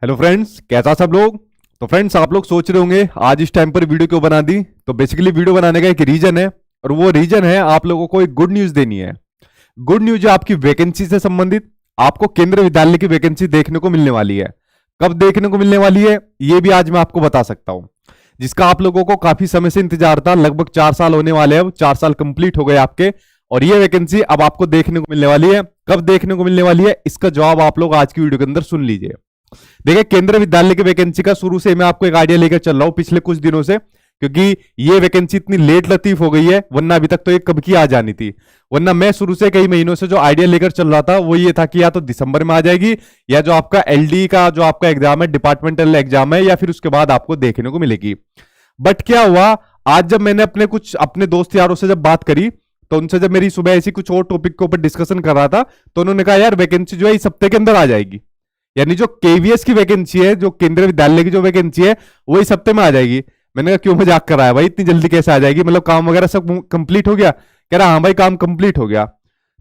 Hello friends, कैसा सब लोग। तो फ्रेंड्स, आप लोग सोच रहे होंगे आज इस टाइम पर वीडियो क्यों बना दी। तो बेसिकली वीडियो बनाने का एक रीजन है, और वो रीजन है आप लोगों को एक गुड न्यूज देनी है। गुड न्यूज है आपकी वैकेंसी से संबंधित। आपको केंद्रीय विद्यालय की वैकेंसी देखने को मिलने वाली है। कब देखने को मिलने वाली है ये भी आज मैं आपको बता सकता हूं, जिसका आप लोगों को काफी समय से इंतजार था। लगभग 4 साल होने वाले हैं, अब 4 साल कंप्लीट हो गए आपके, और ये वैकेंसी अब आपको देखने को मिलने वाली है। कब देखने को मिलने वाली है इसका जवाब आप लोग आज की वीडियो के अंदर सुन लीजिए। देखिए, केंद्रीय विद्यालय की वैकेंसी का शुरू से मैं आपको एक आइडिया लेकर चल रहा हूं पिछले कुछ दिनों से, क्योंकि ये वैकेंसी इतनी लेट लतीफ हो गई है, वरना अभी तक तो ये कब की आ जानी थी। वरना मैं शुरू से कई महीनों से जो आइडिया लेकर चल रहा था वो ये था कि या तो दिसंबर में आ जाएगी, या जो आपका एलडी का जो आपका एग्जाम है, डिपार्टमेंटल एग्जाम है, या फिर उसके बाद आपको देखने को मिलेगी। बट क्या हुआ, आज जब मैंने अपने दोस्त यारों से जब बात करी, तो उनसे जब मेरी सुबह ऐसी कुछ और टॉपिक के ऊपर डिस्कशन कर रहा था, तो उन्होंने कहा यार वैकेंसी जो है इस हफ्ते के अंदर आ जाएगी। यानी जो केवीएस की वैकेंसी है, जो केंद्रीय विद्यालय की जो वैकेंसी है, वो इस हफ्ते में आ जाएगी। मैंने कहा क्यों मजाक कर रहा है भाई, इतनी जल्दी कैसे आ जाएगी, मतलब काम वगैरह सब कंप्लीट हो गया। कह रहा हाँ भाई काम कंप्लीट हो गया।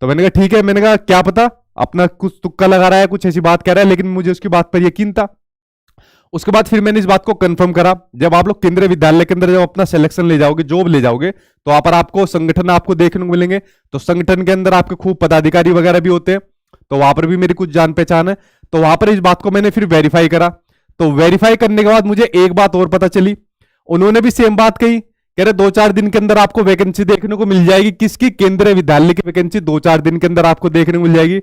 तो मैंने कहा ठीक है। मैंने कहा क्या पता अपना कुछ तुक्का लगा रहा है, कुछ ऐसी बात कह रहा है, लेकिन मुझे उसकी बात पर यकीन था। उसके बाद फिर मैंने इस बात को कंफर्म करा। जब आप लोग केंद्रीय विद्यालय के अंदर जब अपना सिलेक्शन ले जाओगे, जॉब ले जाओगे, तो वहां पर आपको संगठन आपको देखने को मिलेंगे। तो संगठन के अंदर आपके खूब पदाधिकारी वगैरह भी होते हैं, तो वहां पर भी मेरी कुछ जान पहचान है। तो वहां पर इस बात को मैंने फिर वेरीफाई करा। तो वेरीफाई करने के बाद मुझे एक बात और पता चली, उन्होंने भी सेम बात कही। कह रहे 2-4 दिन के अंदर आपको वैकेंसी देखने को मिल जाएगी। किसकी? केंद्रीय विद्यालय की वैकेंसी 2-4 दिन के अंदर आपको देखने को मिल जाएगी।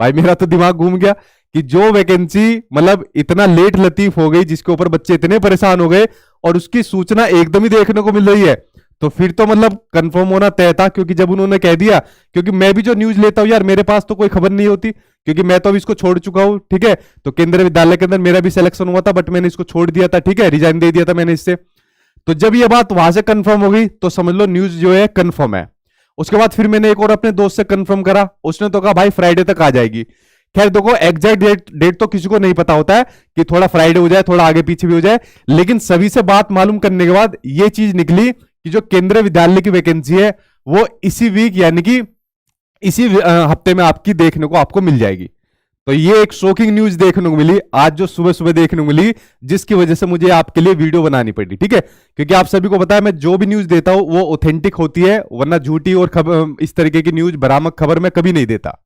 भाई मेरा तो दिमाग घूम गया कि जो वैकेंसी मतलब इतना लेट लतीफ हो गई, जिसके ऊपर बच्चे इतने परेशान हो गए, और उसकी सूचना एकदम ही देखने को मिल रही है, तो फिर तो मतलब कंफर्म होना तय था। क्योंकि जब उन्होंने कह दिया, क्योंकि मैं भी जो न्यूज लेता हूं यार, मेरे पास तो कोई खबर नहीं होती, क्योंकि मैं तो अभी इसको छोड़ चुका हूं। ठीक है, तो केंद्रीय विद्यालय के अंदर मेरा भी सिलेक्शन हुआ था, बट मैंने इसको छोड़ दिया था। ठीक है, रिजाइन दे दिया था मैंने इससे। तो जब ये बात वहां से कंफर्म हो गई, तो समझ लो न्यूज जो है कंफर्म है। उसके बाद फिर मैंने एक और अपने दोस्त से कंफर्म करा, उसने तो कहा भाई फ्राइडे तक आ जाएगी। खैर देखो, एग्जैक्ट डेट तो किसी को नहीं पता होता है कि थोड़ा फ्राइडे हो जाए, थोड़ा आगे पीछे भी हो जाए, लेकिन सभी से बात मालूम करने के बाद ये चीज निकली कि जो केंद्रीय विद्यालय की वैकेंसी है वो इसी वीक यानी कि इसी हफ्ते में आपकी देखने को आपको मिल जाएगी। तो ये एक शॉकिंग न्यूज देखने को मिली आज, जो सुबह सुबह देखने को मिली, जिसकी वजह से मुझे आपके लिए वीडियो बनानी पड़ी। ठीक है, क्योंकि आप सभी को पता है मैं जो भी न्यूज देता हूं वो ऑथेंटिक होती है, वरना झूठी और इस तरीके की न्यूज, भ्रामक खबर मैं कभी नहीं देता।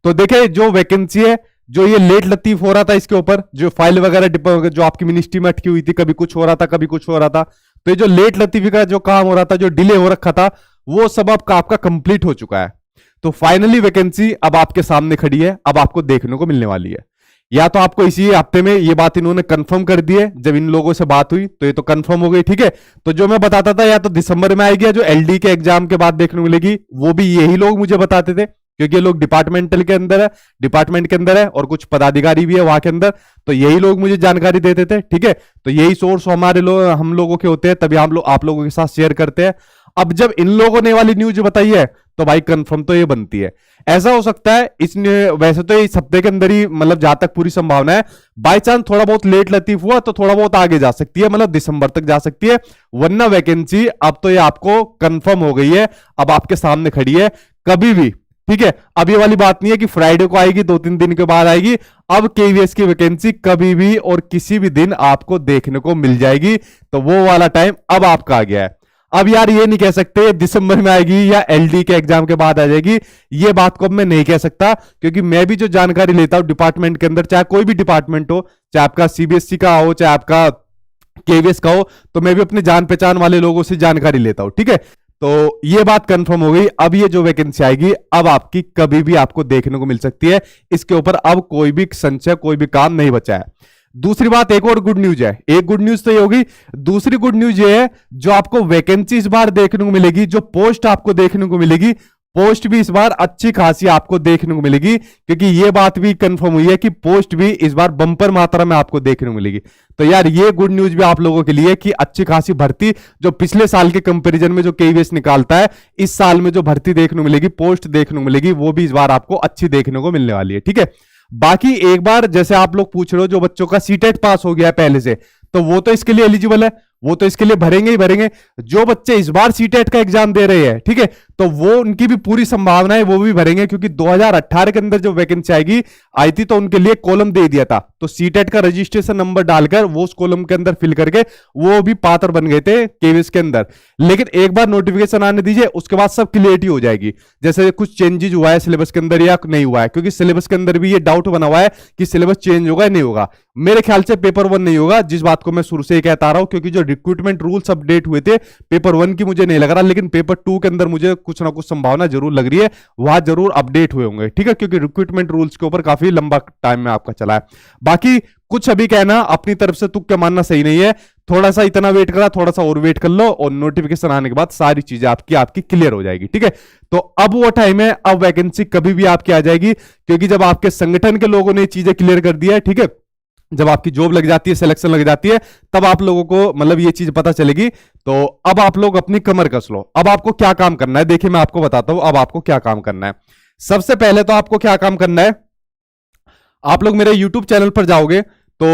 तो देखे, जो वैकेंसी है, जो ये लेट लतीफ हो रहा था इसके ऊपर, जो फाइल वगैरह जो आपकी मिनिस्ट्री में अटकी हुई थी, कभी कुछ हो रहा था कभी कुछ हो रहा था, तो ये जो लेट लतीफी का जो काम हो रहा था, जो डिले हो रखा था, वो सब आपका कंप्लीट हो चुका है। तो फाइनली वैकेंसी अब आपके सामने खड़ी है, अब आपको देखने को मिलने वाली है। या तो आपको इसी हफ्ते में, ये बात इन्होंने कंफर्म कर दी है, जब इन लोगों से बात हुई तो ये तो कंफर्म हो गई। ठीक है, तो जो मैं बताता था या तो दिसंबर में आएगी, या जो एलडी के एग्जाम के बाद देखने को मिलेगी, वो भी यही लोग मुझे बताते थे, क्योंकि ये लोग डिपार्टमेंटल के अंदर है, डिपार्टमेंट के अंदर है, और कुछ पदाधिकारी भी है वहां के अंदर, तो यही लोग मुझे जानकारी देते थे। ठीक है, तो यही सोर्स हम लोगों के होते हैं, तभी हम आप लोगों के साथ शेयर करते हैं। अब जब इन लोगों ने वाली न्यूज बताई है, तो भाई कंफर्म तो ये बनती है। ऐसा हो सकता है वैसे तो इस हफ्ते के अंदर ही, मतलब जहां तक पूरी संभावना है, बाई चांस थोड़ा बहुत लेट लतीफ हुआ तो थोड़ा बहुत आगे जा सकती है, मतलब दिसंबर तक जा सकती है। वरना वैकेंसी अब तो ये आपको कंफर्म हो गई है, अब आपके सामने खड़ी है, कभी भी। ठीक है, अब ये वाली बात नहीं है कि फ्राइडे को आएगी, 2-3 दिन के बाद आएगी। अब केवीएस की वैकेंसी कभी भी और किसी भी दिन आपको देखने को मिल जाएगी। तो वो वाला टाइम अब आपका आ गया है। अब यार ये नहीं कह सकते दिसंबर में आएगी या एलडी के एग्जाम के बाद आ जाएगी, ये बात को अब मैं नहीं कह सकता, क्योंकि मैं भी जो जानकारी लेता हूं डिपार्टमेंट के अंदर, चाहे कोई भी डिपार्टमेंट हो, चाहे आपका सीबीएसई का हो, चाहे आपका केवीएस का हो, तो मैं भी अपने जान पहचान वाले लोगों से जानकारी लेता हूं। ठीक है, तो ये बात कंफर्म हो गई। अब ये जो वैकेंसी आएगी, अब आपकी कभी भी आपको देखने को मिल सकती है। इसके ऊपर अब कोई भी संशय, कोई भी काम नहीं बचा है। दूसरी बात, एक और गुड न्यूज है। एक गुड न्यूज तो ये होगी, दूसरी गुड न्यूज ये है, जो आपको वैकेंसी इस बार देखने को मिलेगी, जो पोस्ट आपको देखने को मिलेगी, पोस्ट भी इस बार अच्छी खासी आपको देखने को मिलेगी, क्योंकि ये बात भी कंफर्म हुई है कि पोस्ट भी इस बार बंपर मात्रा में आपको देखने को मिलेगी। तो यार ये गुड न्यूज भी आप लोगों के लिए कि अच्छी खासी भर्ती, जो पिछले साल के कंपैरिजन में जो केवीएस निकालता है, इस साल में जो भर्ती देखने को मिलेगी, पोस्ट देखने को मिलेगी, वो भी इस बार आपको अच्छी देखने को मिलने वाली है। ठीक है, बाकी एक बार जैसे आप लोग पूछ रहे हो, जो बच्चों का सीटेट पास हो गया है पहले से, तो वो तो इसके लिए एलिजिबल है, वो तो इसके लिए भरेंगे ही भरेंगे। जो बच्चे इस बार सीटेट का एग्जाम दे रहे हैं, ठीक है, तो वो उनकी भी पूरी संभावना है, वो भी भरेंगे, क्योंकि 2018 के अंदर जो वैकेंसी आएगी आई थी तो उनके लिए कॉलम दे दिया था, तो सीटेट का रजिस्ट्रेशन नंबर डालकर वो उस कॉलम के अंदर फिल करके वो भी पात्र बन गए थे केवीएस के अंदर। लेकिन एक बार नोटिफिकेशन आने दीजिए, उसके बाद सब क्लियरिटी हो जाएगी, जैसे कुछ चेंजेस हुआ है सिलेबस के अंदर या नहीं हुआ है, क्योंकि सिलेबस के अंदर भी ये डाउट बना हुआ है कि सिलेबस चेंज होगा या नहीं होगा। मेरे ख्याल से पेपर 1 नहीं होगा, जिस बात को मैं शुरू से ही कहता रहा हूं, क्योंकि जो रिक्रूटमेंट रूल्स अपडेट हुए थे पेपर 1 की मुझे नहीं लग रहा, लेकिन पेपर 2 के अंदर मुझे कुछ ना कुछ संभावना जरूर लग रही है, वहां जरूर अपडेट हुए होंगे, ठीक है, क्योंकि रिक्रूटमेंट रूल्स के ऊपर काफी लंबा टाइम में आपका चला है। बाकी कुछ अभी कहना अपनी तरफ से तुक्के मानना सही नहीं है, थोड़ा सा इतना वेट करा, थोड़ा सा और वेट कर लो, और नोटिफिकेशन आने के बाद सारी चीजें आपकी क्लियर हो जाएगी, ठीक है। तो अब वो टाइम है, अब वैकेंसी कभी भी आपकी आ जाएगी, क्योंकि जब आपके संगठन के लोगों ने चीजें क्लियर कर दी है, ठीक है, जब आपकी जॉब लग जाती है, सिलेक्शन लग जाती है, तब आप लोगों को मतलब ये चीज पता चलेगी। तो अब आप लोग अपनी कमर कस लो। अब आपको क्या काम करना है, देखिए मैं आपको बताता हूं अब आपको क्या काम करना है। सबसे पहले तो आपको क्या काम करना है, आप लोग मेरे YouTube चैनल पर जाओगे तो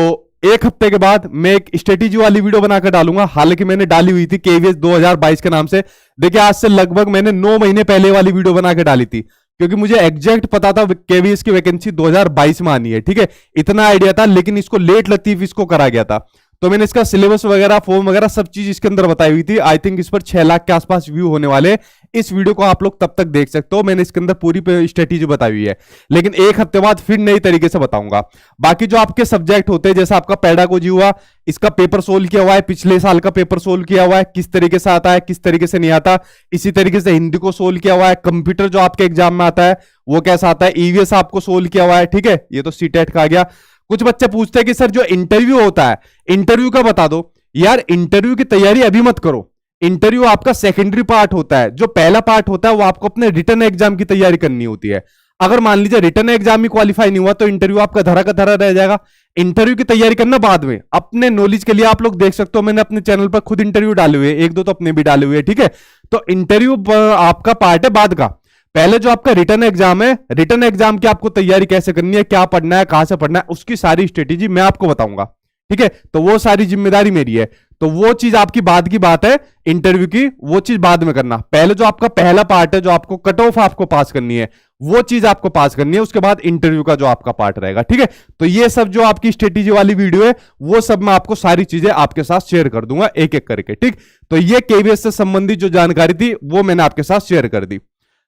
एक हफ्ते के बाद मैं एक स्ट्रेटेजी वाली वीडियो बनाकर डालूंगा, हालांकि मैंने डाली हुई थी केवीएस 2022 के नाम से। देखिए आज से लगभग मैंने 9 महीने पहले वाली वीडियो बनाकर डाली थी, क्योंकि मुझे एग्जैक्ट पता था केवीएस की वैकेंसी 2022 में आनी है, ठीक है, इतना आइडिया था, लेकिन इसको लेट लतीफ इसको करा गया था। तो मैंने इसका सिलेबस वगैरह फॉर्म वगैरह सब चीज इसके अंदर बताई हुई थी। आई थिंक इस पर 6 लाख के आसपास व्यू होने वाले, इस वीडियो को आप लोग तब तक देख सकते हो, मैंने इसके अंदर पूरी स्ट्रेटेजी बताई हुई है, लेकिन एक हफ्ते बाद फिर नई तरीके से बताऊंगा। बाकी जो आपके सब्जेक्ट होते हैं, जैसे आपका पेडागोजी हुआ, इसका पेपर सोल्व किया हुआ है, पिछले साल का पेपर सोल्व किया हुआ है, किस तरीके से आता है किस तरीके से नहीं आता। इसी तरीके से हिंदी को सोल्व किया हुआ है, कंप्यूटर जो आपके एग्जाम में आता है वो कैसा आता है, ईवीएस आपको सोल्व किया हुआ है, ठीक है, ये तो सीटेट का आ गया। कुछ बच्चे पूछते हैं कि सर जो इंटरव्यू होता है, इंटरव्यू का बता दो। यार इंटरव्यू की तैयारी अभी मत करो, इंटरव्यू आपका सेकेंडरी पार्ट होता है, जो पहला पार्ट होता है वो आपको अपने रिटर्न एग्जाम की तैयारी करनी होती है। अगर मान लीजिए रिटर्न एग्जाम में क्वालिफाई नहीं हुआ तो इंटरव्यू आपका धरा का धरा रह जाएगा। इंटरव्यू की तैयारी करना बाद में, अपने नॉलेज के लिए आप लोग देख सकते हो, मैंने अपने चैनल पर खुद इंटरव्यू डाले हुए, एक दो तो अपने भी डाले हुए, ठीक है। तो इंटरव्यू आपका पार्ट है बाद का, पहले जो आपका रिटर्न एग्जाम है, रिटर्न एग्जाम की आपको तैयारी कैसे करनी है, क्या पढ़ना है, कहां से पढ़ना है, उसकी सारी स्ट्रेटेजी मैं आपको बताऊंगा, ठीक है। तो वो सारी जिम्मेदारी मेरी है, तो वो चीज आपकी बाद की बात है, इंटरव्यू की वो चीज बाद में करना। पहले जो आपका पहला पार्ट है, जो आपको कट ऑफ आपको पास करनी है, वो चीज आपको पास करनी है, उसके बाद इंटरव्यू का जो आपका पार्ट रहेगा, ठीक है। तो ये सब जो आपकी स्ट्रेटेजी वाली वीडियो है, वो सब मैं आपको सारी चीजें आपके साथ शेयर कर दूंगा एक एक करके, ठीक। तो ये केवीएस से संबंधित जो जानकारी थी वो मैंने आपके साथ शेयर कर दी।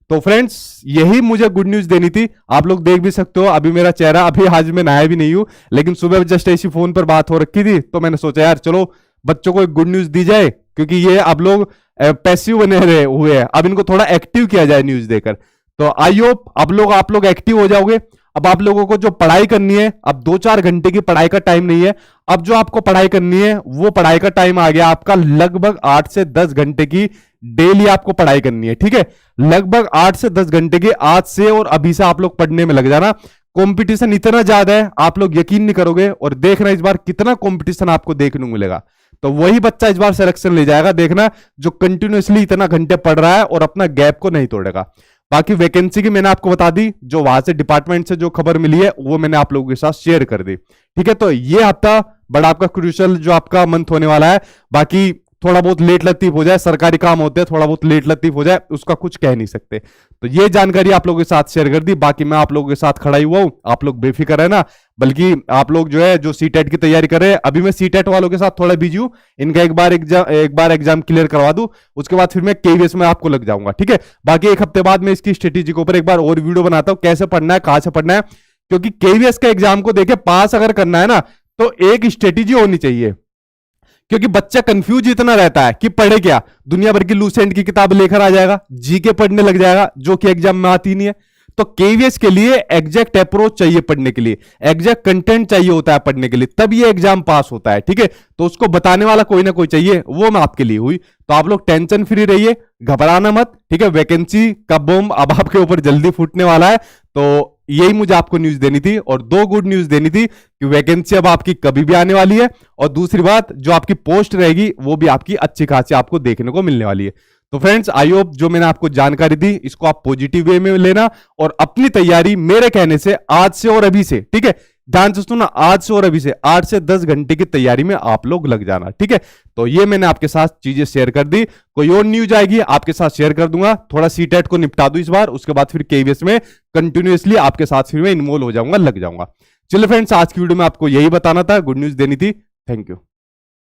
तो फ्रेंड्स यही मुझे गुड न्यूज देनी थी, आप लोग देख भी सकते हो अभी मेरा चेहरा, अभी आज मैं नहाया भी नहीं हूं, लेकिन सुबह जस्ट ऐसी फोन पर बात हो रखी थी, तो मैंने सोचा यार चलो बच्चों को एक गुड न्यूज दी जाए, क्योंकि ये अब लोग पैसिव बने रहे हुए हैं, अब इनको थोड़ा एक्टिव किया जाए न्यूज देकर। तो आई होप अब लोग आप लोग एक्टिव हो जाओगे। अब आप लोगों को जो पढ़ाई करनी है, अब 2-4 घंटे की पढ़ाई का टाइम नहीं है, अब जो आपको पढ़ाई करनी है वो पढ़ाई का टाइम आ गया आपका, लगभग 8 से 10 घंटे की डेली आपको पढ़ाई करनी है, ठीक है। लगभग 8 से 10 घंटे की आज से और अभी से आप लोग पढ़ने में लग जाना। कंपटीशन इतना ज्यादा है, आप लोग यकीन नहीं करोगे, और देखना इस बार कितना कंपटीशन आपको देखने को मिलेगा। तो वही बच्चा इस बार सिलेक्शन ले जाएगा, देखना, जो कंटिन्यूअसली इतना घंटे पढ़ रहा है और अपना गैप को नहीं तोड़ेगा। बाकी वैकेंसी की मैंने आपको बता दी, जो वहां से डिपार्टमेंट से जो खबर मिली है वो मैंने आप लोगों के साथ शेयर कर दी, ठीक है। तो ये हफ्ता बड़ा आपका क्रूशियल जो आपका मंथ होने वाला है। बाकी थोड़ा बहुत लेट लतीफ हो जाए, सरकारी काम होते हैं, थोड़ा बहुत लेट लतीफ हो जाए, उसका कुछ कह नहीं सकते। तो ये जानकारी आप लोगों के साथ शेयर कर दी। बाकी मैं आप लोगों के साथ खड़ा ही हुआ हूं, आप लोग बेफिक्र है ना, बल्कि आप लोग जो है जो सीटेट की तैयारी कर रहे हैं, अभी मैं सीटेट वालों के साथ थोड़ा बिजी हूं, इनका एक बार एग्जाम क्लियर करवा दूं, उसके बाद फिर मैं केवीएस में आपको लग जाऊंगा, ठीक है। बाकी एक हफ्ते बाद मैं इसकी स्ट्रेटेजी के ऊपर एक बार और वीडियो बनाता हूं, कैसे पढ़ना है, कहां से पढ़ना है, क्योंकि केवीएस का एग्जाम को देखे पास अगर करना है ना, तो एक स्ट्रेटेजी होनी चाहिए, क्योंकि बच्चा कंफ्यूज इतना रहता है कि पढ़े क्या, दुनिया भर की लूसेंट की किताब लेकर आ जाएगा, जीके पढ़ने लग जाएगा, जो कि एग्जाम में आती नहीं है। तो केवीएस के लिए एग्जैक्ट अप्रोच चाहिए पढ़ने के लिए, एग्जैक्ट कंटेंट चाहिए होता है पढ़ने के लिए, तब ये एग्जाम पास होता है, ठीक है। तो उसको बताने वाला कोई ना कोई चाहिए, वो मैं आपके लिए हुई। तो आप लोग टेंशन फ्री रहिए, घबराना मत, ठीक है। वैकेंसी का बम अब आपके ऊपर जल्दी फूटने वाला है। तो यही मुझे आपको न्यूज देनी थी, और 2 गुड न्यूज देनी थी कि वैकेंसी अब आपकी कभी भी आने वाली है, और दूसरी बात जो आपकी पोस्ट रहेगी वो भी आपकी अच्छी खासी आपको देखने को मिलने वाली है। तो फ्रेंड्स आई होप जो मैंने आपको जानकारी दी इसको आप पॉजिटिव वे में लेना, और अपनी तैयारी मेरे कहने से आज से और अभी से, ठीक है, ध्यान से सुनो, आज से और अभी से 8 से 10 घंटे की तैयारी में आप लोग लग जाना, ठीक है। तो ये मैंने आपके साथ चीजें शेयर कर दी, कोई और न्यूज आएगी आपके साथ शेयर कर दूंगा। थोड़ा सीटेट को निपटा दूं इस बार, उसके बाद फिर केवीएस में कंटिन्यूअसली आपके साथ फिर मैं इन्वॉल्व हो जाऊंगा, लग जाऊंगा। चलो फ्रेंड्स, आज की वीडियो में आपको यही बताना था, गुड न्यूज देनी थी। Thank you.